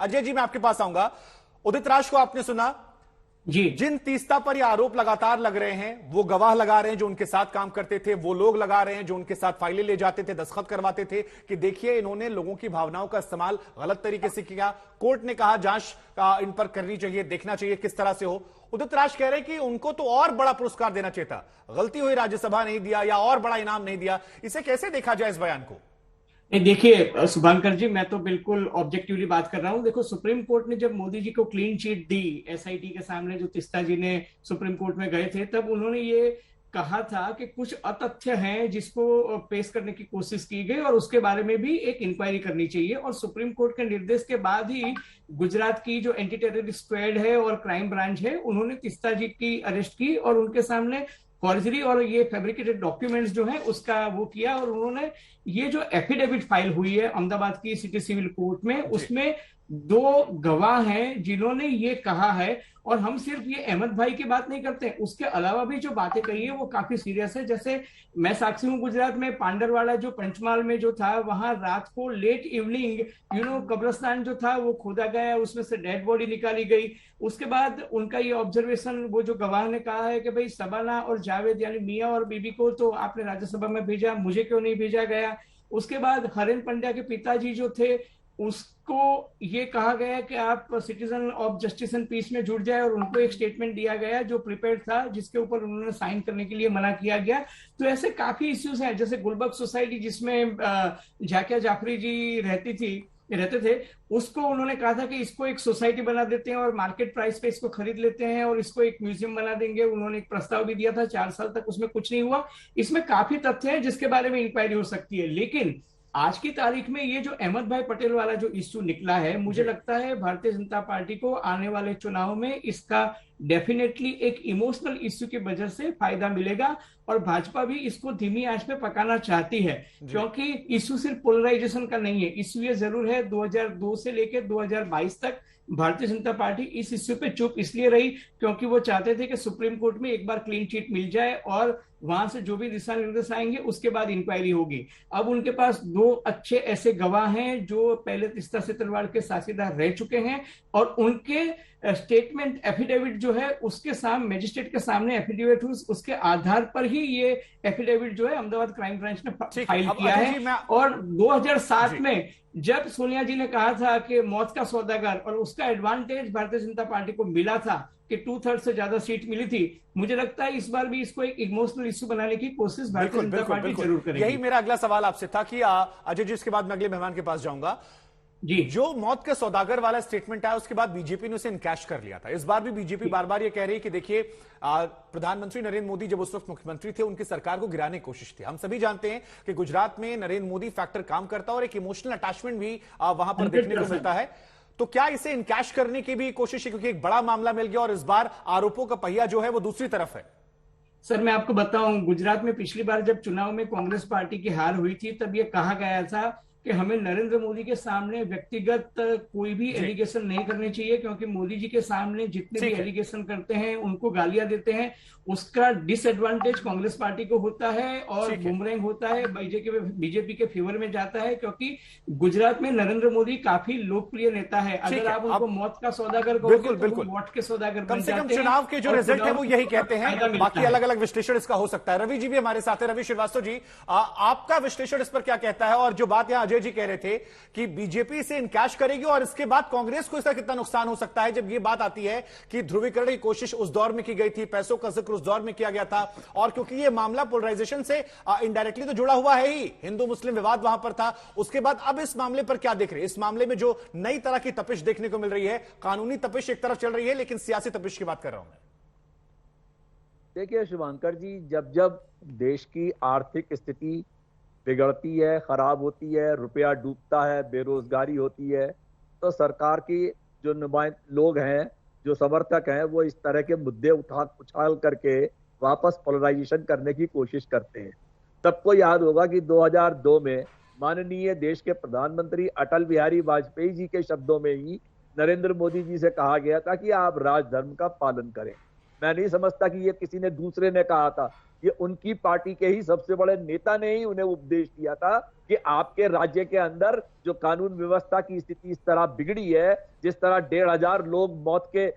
अजय जी, मैं आपके पास आऊंगा। उदित राज को आपने सुना, जी। जिन तीस्ता पर ये आरोप लगातार लग रहे हैं, वो गवाह लगा रहे हैं जो उनके साथ काम करते थे, वो लोग लगा रहे हैं जो उनके साथ फाइलें ले जाते थे, दस्तखत करवाते थे कि देखिए इन्होंने लोगों की भावनाओं का इस्तेमाल गलत तरीके से किया। कोर्ट ने कहा जांच इन पर करनी चाहिए, देखना चाहिए किस तरह से हो। उदित राज कह रहे हैं कि उनको तो और बड़ा पुरस्कार देना चाहिए था, गलती हुई राज्यसभा नहीं दिया या और बड़ा इनाम नहीं दिया। इसे कैसे देखा जाए इस बयान को? नहीं, देखिए शुभांकर जी, मैं तो बिल्कुल ऑब्जेक्टिवली बात कर रहा हूं। देखो, सुप्रीम कोर्ट ने जब मोदी जी को क्लीन चिट दी एसआईटी के सामने, जो तीस्ता जी ने सुप्रीम कोर्ट में गए थे, तब उन्होंने ये कहा था कि कुछ अतथ्य हैं जिसको पेश करने की कोशिश की गई और उसके बारे में भी एक इंक्वायरी करनी चाहिए। और सुप्रीम कोर्ट के निर्देश के बाद ही गुजरात की जो एंटी टेररिस्ट स्क्वाड है और क्राइम ब्रांच है, उन्होंने तीस्ता जी की अरेस्ट की और उनके सामने फॉर्जरी और ये फैब्रिकेटेड डॉक्यूमेंट्स जो है उसका वो किया। और उन्होंने ये जो एफिडेविट फाइल हुई है अहमदाबाद की सिटी सिविल कोर्ट में, उसमें दो गवाह हैं जिन्होंने ये कहा है। और हम सिर्फ ये अहमद भाई की बात नहीं करते हैं, उसके अलावा भी जो बातें कही है वो काफी सीरियस है। जैसे मैं साक्षी हूँ गुजरात में, पांडरवाड़ा जो पंचमहाल में जो था, वहां रात को लेट इवनिंग कब्रिस्तान जो था वो खोदा गया, उसमें से डेड बॉडी निकाली गई। उसके बाद उनका ये ऑब्जर्वेशन, वो जो गवाह ने कहा है कि भाई सबाना और जावेद यानी मियां और बीबी को तो आपने राज्यसभा में भेजा, मुझे क्यों नहीं भेजा गया। उसके बाद हरेन पंड्या के पिताजी जो थे, उसको ये कहा गया कि आप citizen of justice and peace में जुड़ जाए, और उनको एक स्टेटमेंट दिया गया जो प्रिपेयर्ड था, जिसके ऊपर उन्होंने साइन करने के लिए मना किया गया। तो ऐसे काफी इश्यूज हैं, जैसे गुलबर्ग सोसाइटी जिसमें जाकिया जाफरी जी रहते थे, उसको उन्होंने कहा था कि इसको एक सोसाइटी बना देते हैं और मार्केट प्राइस पे इसको खरीद लेते हैं और इसको एक म्यूजियम बना देंगे। उन्होंने एक प्रस्ताव भी दिया था, 4 साल तक उसमें कुछ नहीं हुआ। इसमें काफी तथ्य हैं जिसके बारे में इंक्वायरी हो सकती है। लेकिन आज की तारीख में ये जो अहमद भाई पटेल वाला जो इश्यू निकला है, मुझे लगता है भारतीय जनता पार्टी को आने वाले चुनाव में इसका डेफिनेटली एक इमोशनल इश्यू की वजह से फायदा मिलेगा। और भाजपा भी इसको धीमी आंच पे पकाना चाहती है, क्योंकि इश्यू सिर्फ पोलराइजेशन का नहीं है। इश्यू ये जरूर है, 2002 से लेकर 2022 तक भारतीय जनता पार्टी इस इश्यू पे चुप इसलिए रही क्योंकि वो चाहते थे कि सुप्रीम कोर्ट में एक बार क्लीन चिट मिल जाए और वहां से जो भी दिशा निर्देश आएंगे उसके बाद इंक्वायरी होगी। अब उनके पास दो अच्छे ऐसे गवाह हैं जो पहले तीस्ता सेतरवाड़ के साझेदार रह चुके हैं, और उनके स्टेटमेंट एफिडेविट जो है उसके सामने, मजिस्ट्रेट के सामने एफिडेविट, उसके आधार पर ही ये एफिडेविट जो है अहमदाबाद क्राइम ब्रांच ने फाइल किया है। और 2007 में जब सोनिया जी ने कहा था कि मौत का सौदागर, और उसका एडवांटेज भारतीय जनता पार्टी को मिला था कि 2/3 से ज्यादा सीट मिली थी, मुझे लगता है इस बार भी इसको एक इमोशनल इश्यू बनाने की कोशिश भारतीय जनता पार्टी जरूर करेगी। यही मेरा अगला सवाल आपसे था कि अजय जी, इसके बाद मैं अगले मेहमान के पास जाऊंगा जी। जो मौत के सौदागर वाला स्टेटमेंट आया उसके बाद बीजेपी ने उसे इनकैश कर लिया था। इस बार भी बीजेपी बार बार ये कह रही है कि देखिए प्रधानमंत्री नरेंद्र मोदी जब उस वक्त मुख्यमंत्री थे, उनकी सरकार को गिराने की कोशिश थी। हम सभी जानते हैं कि गुजरात में नरेंद्र मोदी फैक्टर काम करता है और एक इमोशनल अटैचमेंट भी वहां पर देखने को मिलता है। तो क्या इसे इनकैश करने की भी कोशिश है, क्योंकि एक बड़ा मामला मिल गया और इस बार आरोपों का पहिया जो है वो दूसरी तरफ है? सर, मैं आपको बताऊं, गुजरात में पिछली बार जब चुनाव में कांग्रेस पार्टी की हार हुई थी, तब यह कहा गया था कि हमें नरेंद्र मोदी के सामने व्यक्तिगत कोई भी एलिगेशन नहीं करने चाहिए, क्योंकि मोदी जी के सामने जितने भी एलिगेशन करते हैं, उनको गालियां देते हैं, उसका डिसएडवांटेज कांग्रेस पार्टी को होता है और बुमरैंग होता है, बीजेपी के फेवर में जाता है। क्योंकि गुजरात में नरेंद्र मोदी काफी लोकप्रिय नेता है। अगर आप उनको मौत का सौदागर कहोगे तो वो वोट के सौदागर कम से कम चुनाव के जो रिजल्ट है वो यही कहते हैं। बाकी अलग अलग विश्लेषण इसका हो सकता है। रवि जी भी हमारे साथ है। रवि श्रीवास्तव जी, आपका विश्लेषण इस पर क्या कहता है? और जो बात यहां अजय जी कह रहे थे कि बीजेपी इसे इनकैश करेगी और इसके बाद कांग्रेस को इसका कितना नुकसान हो सकता है, जब यह बात आती है कि ध्रुवीकरण की कोशिश उस दौर में की गई थी, पैसों का जिक्र उस दौर में किया गया था, और क्योंकि यह मामला पोलराइजेशन से इनडायरेक्टली तो जुड़ा हुआ है ही, हिंदू मुस्लिम विवाद वहां पर था। उसके बाद अब इस मामले पर क्या देख रहे हैं? इस मामले में जो नई तरह की तपिश देखने को मिल रही है, कानूनी तपिश एक तरफ चल रही है, लेकिन सियासी तपिश की बात कर रहा हूं मैं। देखिए शुभांकर जी, जब जब देश की आर्थिक स्थिति बिगड़ती है, खराब होती है, रुपया डूबता है, बेरोजगारी होती है, तो सरकार की जो लोग हैं, जो समर्थक हैं, वो इस तरह के मुद्दे उछाल करके वापस पोलराइजेशन करने की कोशिश करते हैं। सबको याद होगा कि 2002 में माननीय देश के प्रधानमंत्री अटल बिहारी वाजपेयी जी के शब्दों में ही नरेंद्र मोदी जी से कहा गया था कि आप राजधर्म का पालन करें। मैं नहीं समझता कि ये किसी ने दूसरे ने कहा था, ये उनकी पार्टी के ही सबसे बड़े नेता ने ही उन्हें उपदेश दिया था कि आपके राज्य के अंदर जो कानून व्यवस्था की स्थिति इस तरह बिगड़ी है, जिस तरह 1,500 लोग मौत के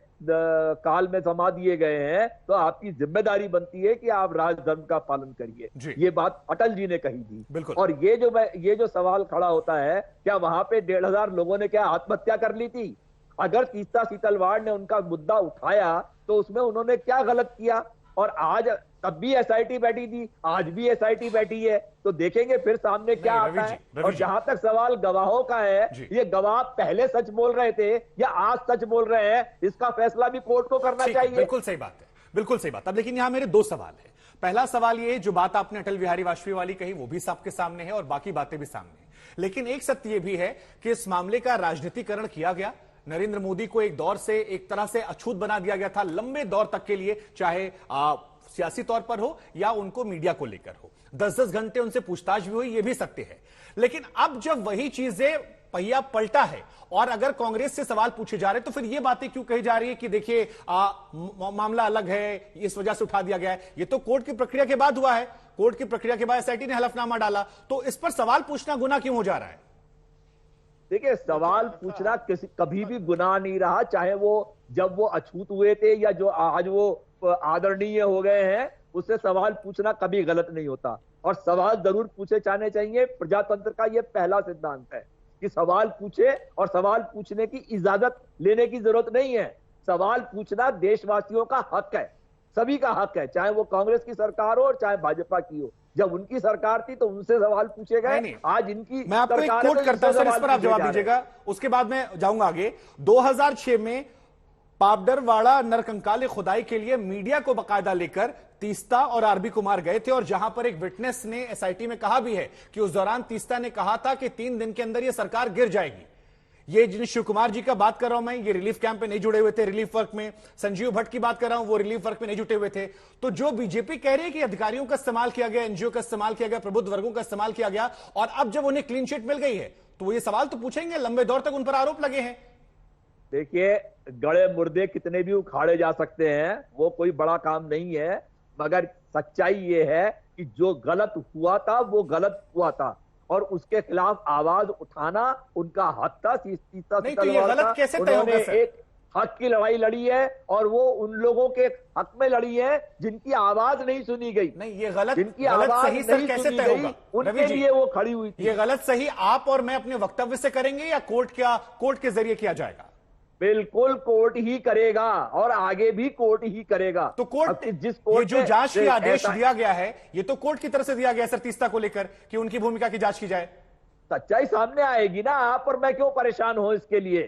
काल में समा दिए गए हैं, तो आपकी जिम्मेदारी बनती है कि आप राजधर्म का पालन करिए। ये बात अटल जी ने कही थी। और ये जो सवाल खड़ा होता है, क्या वहां पे 1,500 लोगों ने क्या आत्महत्या कर ली थी? अगर तीस्ता सीतलवाड़ ने उनका मुद्दा उठाया तो उसमें उन्होंने क्या गलत किया? और आज तब भी एसआईटी बैठी थी, आज भी एसआईटी बैठी है, तो देखेंगे फिर सामने क्या आता है। और जहां तक सवाल गवाहों का है, ये गवाह पहले सच बोल रहे थे या आज सच बोल रहे हैं, इसका फैसला भी कोर्ट को करना चाहिए। बिल्कुल सही बात है, बिल्कुल सही बात। अब लेकिन यहां मेरे 2 सवाल है। पहला सवाल ये, जो बात आपने अटल बिहारी वाजपेयी वाली कही वो भी सबके सामने है और बाकी बातें भी सामने है, लेकिन एक सत्य यह भी है कि इस मामले का राजनीतिकरण किया गया। नरेंद्र मोदी को एक दौर से एक तरह से अछूत बना दिया गया था लंबे दौर तक के लिए, चाहे सियासी तौर पर हो या उनको मीडिया को लेकर हो। 10-10 घंटे उनसे पूछताछ भी हुई, यह भी सत्य है। लेकिन अब जब वही चीजें पहिया पलटा है और अगर कांग्रेस से सवाल पूछे जा रहे तो फिर ये बातें क्यों कही जा रही है कि देखिए मामला अलग है, इस वजह से उठा दिया गया है। ये तो कोर्ट की प्रक्रिया के बाद हुआ है, कोर्ट की प्रक्रिया के बाद एसआईटी ने हलफनामा डाला, तो इस पर सवाल पूछना गुनाह क्यों हो जा रहा है? देखिए, सवाल पूछना कभी भी गुनाह नहीं रहा, चाहे वो जब वो अछूत हुए थे या जो आज वो आदरणीय हो गए हैं, उससे सवाल पूछना कभी गलत नहीं होता। और सवाल जरूर पूछे जाने चाहिए। प्रजातंत्र का ये पहला सिद्धांत है कि सवाल पूछे, और सवाल पूछने की इजाजत लेने की जरूरत नहीं है। सवाल पूछना देशवासियों का हक है, सभी का हक है, चाहे वो कांग्रेस की सरकार हो और चाहे भाजपा की हो। जब उनकी सरकार थी तो उनसे सवाल पूछे गए, आज इनकी मैं आपको एक कोट करता हूं सर, इस पर आप जवाब दीजिएगा, उसके बाद मैं जाऊंगा आगे। 2006 में पापडरवाड़ा नरकंकाली खुदाई के लिए मीडिया को बकायदा लेकर तीस्ता और आरबी कुमार गए थे, और जहां पर एक विटनेस ने एसआईटी में कहा भी है कि उस दौरान तीस्ता ने कहा था कि 3 दिन के अंदर यह सरकार गिर जाएगी। ये जिन शिव कुमार जी का बात कर रहा हूं मैं, ये रिलीफ कैंप में नहीं जुड़े हुए थे, रिलीफ वर्क में। संजीव भट्ट की बात कर रहा हूं, वो रिलीफ वर्क में नहीं जुटे हुए थे। तो जो बीजेपी कह रही है कि अधिकारियों का इस्तेमाल किया गया, एनजीओ का इस्तेमाल किया गया, प्रबुद्ध वर्गों का इस्तेमाल किया गया, और अब जब उन्हें क्लीन चिट मिल गई है तो वो ये सवाल तो पूछेंगे, लंबे दौर तक उन पर आरोप लगे हैं। देखिए, गड़े मुर्दे कितने भी उखाड़े जा सकते हैं, वो कोई बड़ा काम नहीं है, मगर सच्चाई ये है कि जो गलत हुआ था वो गलत हुआ था, और उसके खिलाफ आवाज उठाना उनका हक था। नहीं तो ये गलत कैसे तय होगा सर? एक हक की लड़ाई लड़ी है, और वो उन लोगों के हक में लड़ी है जिनकी आवाज नहीं सुनी गई। नहीं, ये गलत, जिनकी गलत आवाज सही सर कैसे तय होगा? उनके लिए वो खड़ी हुई थी। ये गलत सही आप और मैं अपने वक्तव्य से करेंगे या कोर्ट के जरिए किया जाएगा? बिल्कुल कोर्ट ही करेगा, और आगे भी कोर्ट ही करेगा। तो कोर्ट, ये जो जांच की आदेश दिया गया है, ये तो कोर्ट की तरफ से दिया गया सर तीस्ता को लेकर कि उनकी भूमिका की जांच की जाए। सच्चाई सामने आएगी ना, आप और मैं क्यों परेशान हो इसके लिए?